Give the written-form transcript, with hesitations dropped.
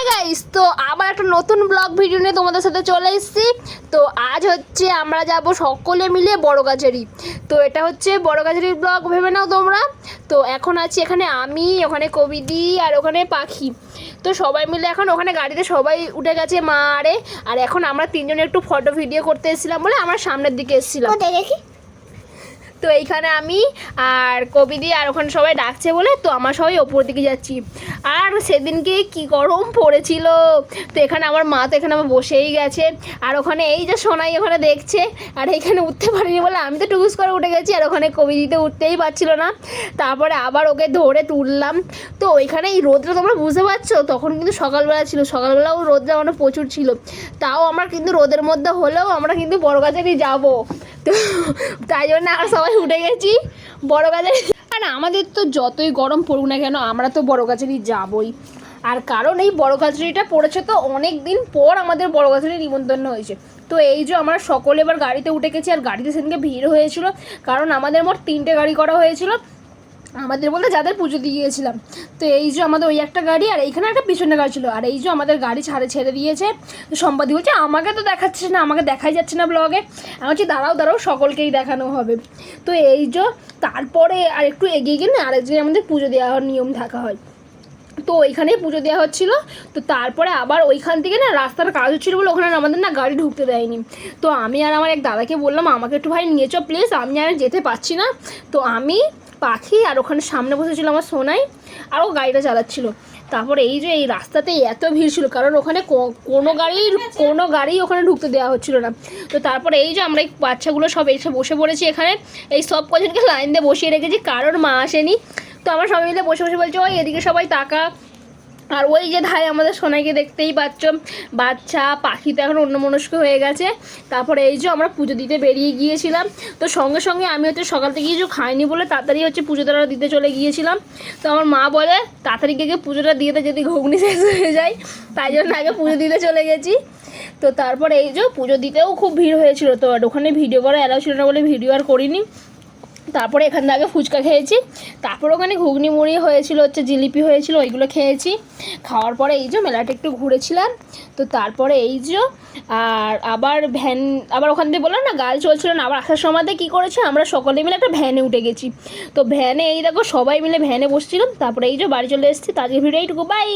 Guys, তো আবার একটা নতুন ব্লগ ভিডিও নিয়ে তোমাদের সাথে চলে এসেছি। তো আজ হচ্ছে আমরা যাব সকলে মিলে বড়গাছারি। তো এটা হচ্ছে বড়গাছারির ব্লগ ভেবে নাও তোমরা। তো এখন আছি এখানে আমি, ওখানে কবিদি আর ওখানে পাখি। তো সবাই মিলে এখন ওখানে গাড়িতে সবাই উঠে গেছে, মা আরে। আর এখন আমরা তিনজনে একটু ফটো ভিডিও করতে এসেছিলাম বলে আমরা সামনের দিকে এসেছিলাম। দেখি তো এইখানে আমি আর কবিদি আর ওখানে সবাই ডাকছে বলে তো আমার সবাই ওপর দিকে যাচ্ছি। আর সেদিনকে কি গরম পড়েছিল। তো এখানে আমার মা তো এখানে আমার বসেই গেছে। আর ওখানে এই যে সোনাই ওখানে দেখছে, আর এখানে উঠতে পারিনি বলে আমি তো টুকুস করে উঠে গেছি, আর ওখানে কবিদিতে উঠতেই পারছিল না। তারপরে আবার ওকে ধরে তুললাম। তো ওইখানে এই রোদটা তোমরা বুঝতে পারছো, তখন কিন্তু সকালবেলা ছিল, সকালবেলাও রোদটা মানে প্রচুর ছিল। তাও আমরা কিন্তু রোদের মধ্যে হলেও আমরা কিন্তু বড়গাছারি যাবো। তো তাই জন্য আমরা সবাই উঠে গেছি বড়গাছারি। আর আমাদের তো যতই গরম পড়ুক না কেন আমরা তো বড়গাছারি যাবই। আর কারণ এই বড়গাছারিটা পড়েছে তো অনেক দিন পর আমাদের বড়গাছারি নিমন্ত্রণ হয়েছে। তো এই যে আমরা সকলে এবার গাড়িতে উঠে গেছি। আর গাড়িতে সেদিনকে ভিড় হয়েছিল, কারণ আমাদের মোট 3টে গাড়ি করা হয়েছিল, আমাদের বলতে যাদের পুজো দিয়ে গিয়েছিলাম। তো এই যে আমাদের ওই একটা গাড়ি আর এইখানে একটা পিছনে গাড়ি ছিল। আর এই যে আমাদের গাড়ি ছেড়ে দিয়েছে। তো সম্পাদি বলছে আমাকে তো দেখাচ্ছে না, আমাকে দেখাই যাচ্ছে না ব্লগে। আমি বলছি দাঁড়াও সকলকেই দেখানো হবে। তো এই যে তারপরে আর একটু এগিয়ে গেলে আরেক জায়গায় আমাদের পুজো দেওয়ার নিয়ম থাকা হয়। তো ওইখানেই পুজো দেওয়া হচ্ছিলো। তো তারপরে আবার ওইখান থেকে না রাস্তার কাজ হচ্ছিলো বলে ওখানে আমাদের না গাড়ি ঢুকতে দেয়নি। তো আমি আর আমার এক দাদাকে বললাম আমাকে একটু ভাই নিয়ে চো প্লিজ, আমি আর যেতে পারছি না। তো আমি, পাখি আর ওখানে সামনে বসেছিল আমার সোনাই, আর ও গাড়িটা চালাচ্ছিল। তারপরে এই যে এই রাস্তাতে এত ভিড় ছিল, কারণ ওখানে কোনো গাড়ি ওখানে ঢুকতে দেওয়া হচ্ছিল না। তো তারপরে এই যে আমরা এই বাচ্চাগুলো সব এসে বসে পড়েছি এখানে, এই সব কজনকে লাইন দিয়ে বসিয়ে রেখেছি, কারণ মা আসেনি। তো আমার সবাই মিলে বসে বসে বলছে ওই এদিকে সবাই তাকা। আর ওই যে ধারে আমাদের সোনাইকে দেখতেই পাচ্ছ, বাচ্চা পাখি তো এখন অন্যমনস্ক হয়ে গেছে। তারপরে এই যে আমরা পুজো দিতে বেরিয়ে গিয়েছিলাম। তো সঙ্গে সঙ্গে আমি হচ্ছে সকাল থেকে কিছু খাইনি বলে তাড়াতাড়ি হচ্ছে পুজোটা দিতে চলে গিয়েছিলাম। তো আমার মা বলে তাড়াতাড়ি গিয়ে পুজোটা দিয়ে যদি ঘুগনি শেষ হয়ে যায়, তাই জন্য আগে পুজো দিতে চলে গেছি। তো তারপরে এই যে পুজো দিতেও খুব ভিড় হয়েছিল, তো ওখানে ভিডিও করা অ্যালাউ ছিল না বলে ভিডিও আর করিনি। তারপরে এখান থেকে ফুচকা খেয়েছি, তারপর ওখানে ঘুগনি মুড়ি হয়েছিল, হচ্ছে জিলিপি হয়েছিল, ওইগুলো খেয়েছি। খাওয়ার পরে এই যে মেলাটা একটু ঘুরেছিলাম। তো তারপরে এই যে আবার ওখান থেকে বললাম না গাড়ি চলছিল না, আবার আসার সময়তে কী করেছে আমরা সকলে মিলে একটা ভ্যানে উঠে গেছি। তো ভ্যানে এই দেখো সবাই মিলে ভ্যানে বসছিলাম। তারপরে এই যে বাড়ি চলে এসেছি। তাদের ভিডিও এইটুকু, বাই।